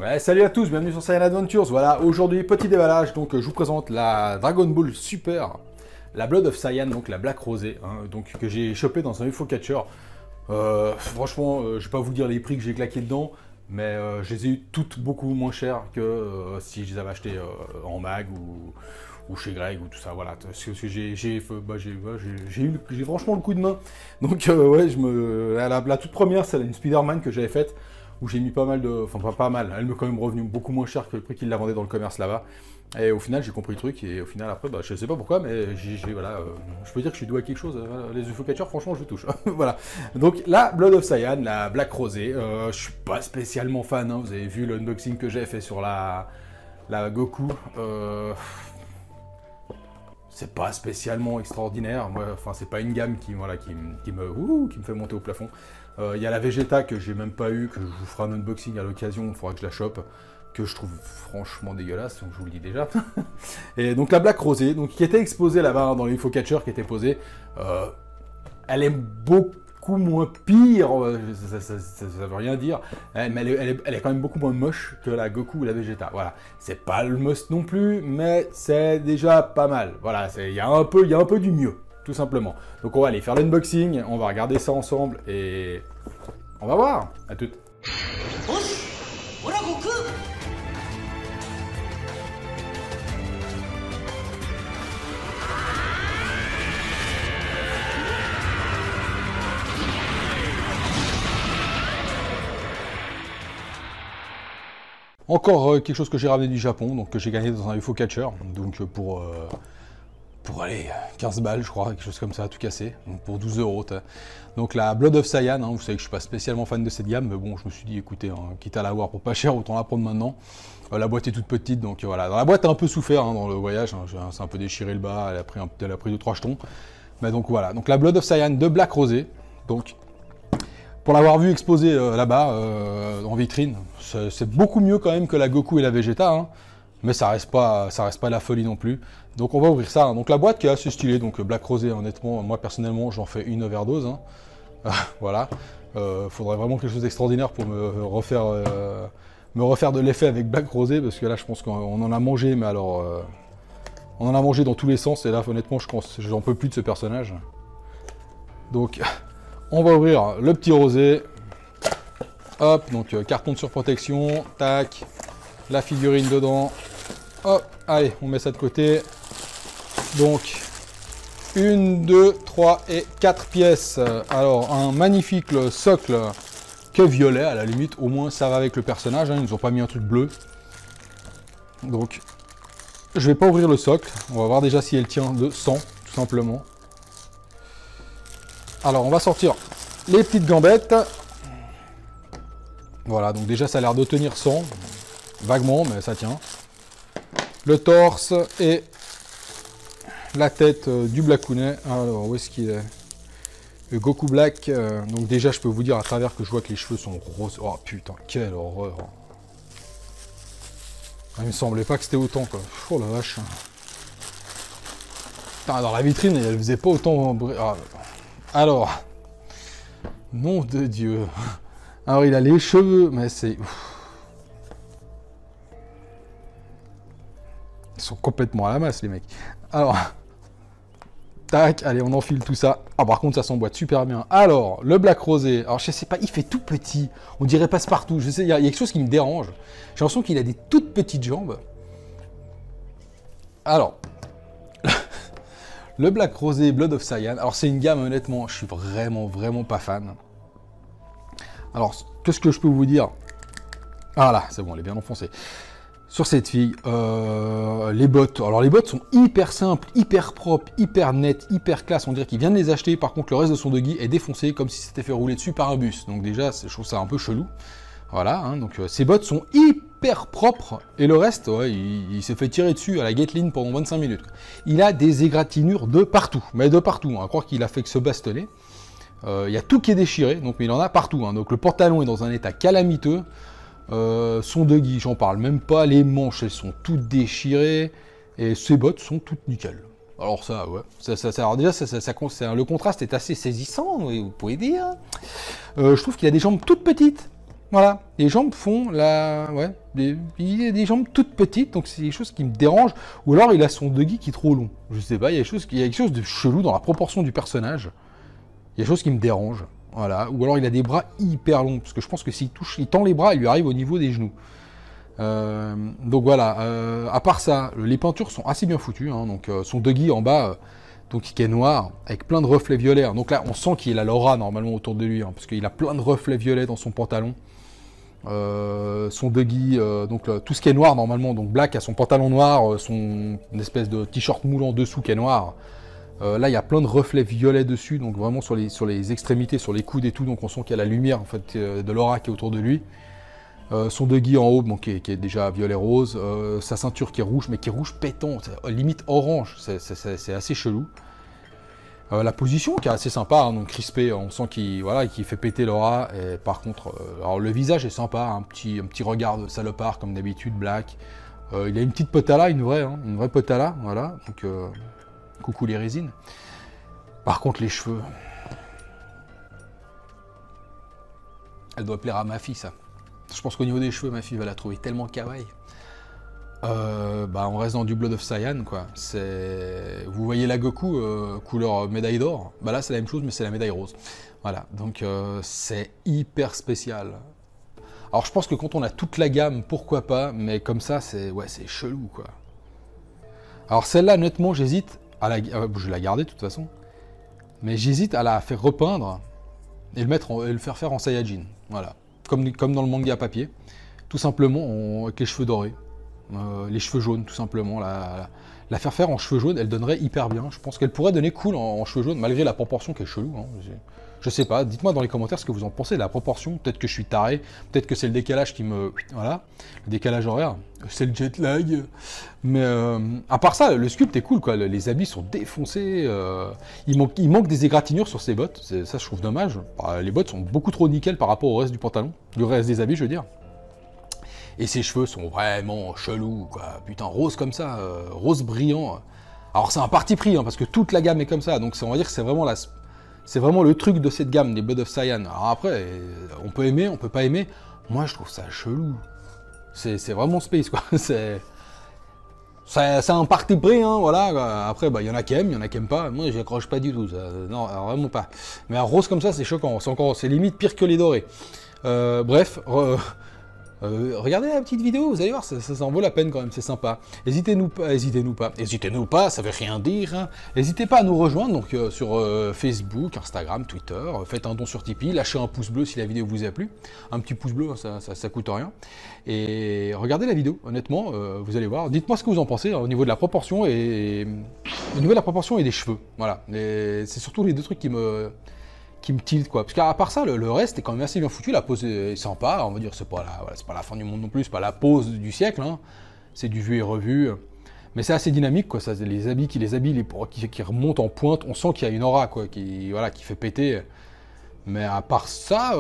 Ouais, salut à tous, bienvenue sur Saiyan Adventures. Voilà, aujourd'hui, petit déballage, donc je vous présente la Dragon Ball Super, la Blood of Saiyan, donc la Black Rosée, hein, donc, que j'ai chopé dans un UFO Catcher. Franchement, je vais pas vous dire les prix que j'ai claqué dedans, mais je les ai eu toutes beaucoup moins chères que si je les avais achetées en mag ou chez Greg ou tout ça. Voilà, parce que j'ai franchement le coup de main. Donc ouais, la toute première, c'est une Spider-Man que j'avais faite, où j'ai mis pas mal de... Enfin, pas mal, elle m'est quand même revenue beaucoup moins cher que le prix qu'il la vendait dans le commerce là-bas. Et au final, j'ai compris le truc, et au final, après, bah, je sais pas pourquoi, mais voilà, je peux dire que je suis doué à quelque chose. Les UFO Catchers, franchement, je touche. Voilà. Donc, la Blood of Saiyan, la Black Rosée, je suis pas spécialement fan, hein. Vous avez vu l'unboxing que j'ai fait sur la Goku. C'est pas spécialement extraordinaire. Moi, enfin, c'est pas une gamme qui me fait monter au plafond. Il y a la Vegeta que j'ai même pas eu, que je vous ferai un unboxing à l'occasion, il faudra que je la chope, que je trouve franchement dégueulasse, donc je vous le dis déjà. Et donc la Black Rosée, donc, qui était exposée là-bas, hein, dans les UFO Catcher, qui était posée, elle est beaucoup moins pire, ça veut rien dire, mais elle est quand même beaucoup moins moche que la Goku ou la Vegeta. Voilà, c'est pas le must non plus, mais c'est déjà pas mal. Voilà, il y a un peu du mieux, tout simplement. Donc on va aller faire l'unboxing, on va regarder ça ensemble et on va voir. À toutes. Encore quelque chose que j'ai ramené du Japon, donc que j'ai gagné dans un UFO Catcher, donc pour aller 15 balles, je crois, quelque chose comme ça, tout cassé, donc pour 12 euros. Donc la Blood of Saiyan, hein, vous savez que je suis pas spécialement fan de cette gamme, mais bon, je me suis dit, écoutez, hein, quitte à l'avoir pour pas cher, autant la prendre maintenant. La boîte est toute petite, donc voilà. Dans la boîte a un peu souffert, hein, dans le voyage, hein, c'est un peu déchiré le bas, elle a pris 2-3 jetons. Mais donc voilà, donc la Blood of Saiyan de Black Rosée, donc pour l'avoir vu exposé là-bas, en vitrine, c'est beaucoup mieux quand même que la Goku et la Vegeta, hein, mais ça reste pas la folie non plus. Donc on va ouvrir ça. Hein. Donc la boîte qui est assez stylée, donc Black Rosée, honnêtement, moi personnellement, j'en fais une overdose. Hein. Voilà. Faudrait vraiment quelque chose d'extraordinaire pour me refaire de l'effet avec Black Rosée, parce que là, je pense qu'on en a mangé, mais alors, on en a mangé dans tous les sens, et là, honnêtement, j'en peux plus de ce personnage. Donc, on va ouvrir le petit rosé. Hop, donc carton de surprotection, tac, la figurine dedans. Hop, allez, on met ça de côté. Donc, 1, 2, 3 et 4 pièces. Alors, un magnifique socle que violet, à la limite, au moins ça va avec le personnage, hein, ils nous ont pas mis un truc bleu. Donc, je vais pas ouvrir le socle, on va voir déjà si elle tient de 100, tout simplement. Alors, on va sortir les petites gambettes. Voilà, donc déjà ça a l'air de tenir 100, vaguement, mais ça tient. Le torse et la tête du Blackounet. Alors, où est-ce qu'il est? Le Goku Black. Donc déjà, je peux vous dire à travers que je vois que les cheveux sont roses. Oh putain, quelle horreur. Il me semblait pas que c'était autant, quoi. Oh la vache. Putain, dans la vitrine, elle faisait pas autant... Ah. Alors, nom de Dieu. Alors, il a les cheveux, mais c'est... Ils sont complètement à la masse, les mecs. Alors, tac, allez, on enfile tout ça. Ah, par contre, ça s'emboîte super bien. Alors, le Black Rosé. Alors, je sais pas, il fait tout petit. On dirait passe-partout. Je sais, il y a quelque chose qui me dérange. J'ai l'impression qu'il a des toutes petites jambes. Alors, le Black Rosé Blood of Saiyan. Alors, c'est une gamme, honnêtement, je suis vraiment pas fan. Alors, qu'est-ce que je peux vous dire? Ah là, c'est bon, elle est bien enfoncée. Sur cette fille, les bottes. Alors les bottes sont hyper simples, hyper propres, hyper nettes, hyper classe. On dirait qu'il vient de les acheter. Par contre, le reste de son doggy est défoncé comme si c'était fait rouler dessus par un bus. Donc déjà, je trouve ça un peu chelou. Voilà, hein, donc ces bottes sont hyper propres. Et le reste, ouais, il s'est fait tirer dessus à la Gatling pendant 25 minutes. Il a des égratignures de partout. Mais de partout. Hein, à croire qu'il a fait que se bastonner. Il y a tout qui est déchiré. Donc il en a partout. Hein, donc le pantalon est dans un état calamiteux. Son doggy, j'en parle même pas, les manches elles sont toutes déchirées et ses bottes sont toutes nickel. Alors ça, ouais, alors déjà le contraste est assez saisissant, vous pouvez dire. Je trouve qu'il a des jambes toutes petites, Voilà, les jambes font il a des jambes toutes petites, donc c'est des choses qui me dérangent. Ou alors il a son doggy qui est trop long. Je sais pas, il y a quelque chose de chelou dans la proportion du personnage. Il y a des choses qui me dérangent. Voilà. Ou alors il a des bras hyper longs, parce que je pense que s'il touche, il tend les bras, il lui arrive au niveau des genoux. Donc voilà, à part ça, les peintures sont assez bien foutues. Hein, donc son doggy en bas, donc qui est noir, avec plein de reflets violets. Donc là, on sent qu'il a l'aura normalement autour de lui, hein, parce qu'il a plein de reflets violets dans son pantalon. Son doggy, tout ce qui est noir normalement, donc Black a son pantalon noir, son espèce de t-shirt moulant dessous qui est noir. Là, il y a plein de reflets violets dessus, donc vraiment sur les extrémités, sur les coudes et tout, donc on sent qu'il y a la lumière en fait de l'aura qui est autour de lui. Son doggy en haut, qui est déjà violet-rose, sa ceinture qui est rouge, mais qui est rouge pétant, limite orange, c'est assez chelou. La position qui est assez sympa, hein, donc crispé, on sent qu'il fait péter l'aura. Et par contre, alors le visage est sympa, un petit regard de salopard comme d'habitude, Black. Il a une petite potala, une vraie potala, voilà. Donc coucou les résines. Par contre les cheveux, elle doit plaire à ma fille ça. Je pense qu'au niveau des cheveux, ma fille va la trouver tellement kawaii. On reste dans du Blood of Cyan, quoi. Vous voyez la Goku couleur médaille d'or. Bah là, c'est la même chose, mais c'est la médaille rose. Voilà, donc c'est hyper spécial. Alors, je pense que quand on a toute la gamme, pourquoi pas, mais comme ça, c'est chelou, quoi. Alors, celle-là, honnêtement, j'hésite à la... je vais la garder, de toute façon. Mais j'hésite à la faire repeindre et le faire faire en Saiyajin. Voilà, comme dans le manga papier. Tout simplement, avec les cheveux dorés. Les cheveux jaunes, tout simplement. La faire faire en cheveux jaunes, elle donnerait hyper bien. Je pense qu'elle pourrait donner cool en cheveux jaunes, malgré la proportion qui est chelou. Hein. Je sais pas, dites-moi dans les commentaires ce que vous en pensez de la proportion. Peut-être que je suis taré, peut-être que c'est le décalage qui me... Voilà, le décalage horaire, c'est le jet lag. Mais à part ça, le sculpt est cool, quoi. Les habits sont défoncés. Il manque des égratignures sur ses bottes. Ça, je trouve dommage. Les bottes sont beaucoup trop nickel par rapport au reste du pantalon. Le reste des habits, je veux dire. Et ses cheveux sont vraiment chelous, quoi. Putain, rose comme ça, rose brillant. Alors c'est un parti pris, hein, parce que toute la gamme est comme ça. Donc on va dire que c'est vraiment le truc de cette gamme, des Blood of Cyan. Alors après, on peut aimer, on peut pas aimer. Moi, je trouve ça chelou. C'est vraiment space, quoi. C'est un parti pris, hein, voilà. Après, il y en a qui aiment, il y en a qui aiment pas. Moi, j'y accroche pas du tout, ça. Non, vraiment pas. Mais un rose comme ça, c'est choquant. C'est limite pire que les dorés. Bref... regardez la petite vidéo, vous allez voir, ça en vaut la peine quand même, c'est sympa. Hésitez-nous pas, ça veut rien dire. Hein. N'hésitez pas à nous rejoindre donc, sur Facebook, Instagram, Twitter. Faites un don sur Tipeee, lâchez un pouce bleu si la vidéo vous a plu. Un petit pouce bleu, ça coûte rien. Et regardez la vidéo, honnêtement, vous allez voir. Dites-moi ce que vous en pensez hein, au niveau de la proportion et des cheveux. Voilà, c'est surtout les deux trucs qui me tilt, quoi. Parce qu'à part ça, le reste est quand même assez bien foutu, la pose est sympa, on va dire, c'est pas la fin du monde non plus, c'est pas la pose du siècle, hein. C'est du vu et revu, mais c'est assez dynamique, quoi. Ça, les habits qui remontent en pointe, on sent qu'il y a une aura, quoi, qui fait péter. Mais à part ça,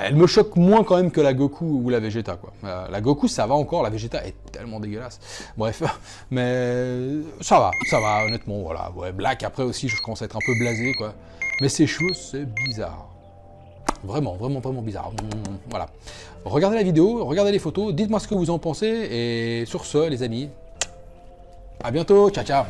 elle me choque moins quand même que la Goku ou la Vegeta, quoi. La Goku, ça va encore, la Vegeta est tellement dégueulasse. Bref, mais ça va, honnêtement, voilà. Ouais, Black, après aussi, je commence à être un peu blasé, quoi. Mais ses cheveux, c'est bizarre. Vraiment, vraiment, vraiment bizarre. Voilà. Regardez la vidéo, regardez les photos, dites-moi ce que vous en pensez. Et sur ce, les amis, à bientôt. Ciao, ciao.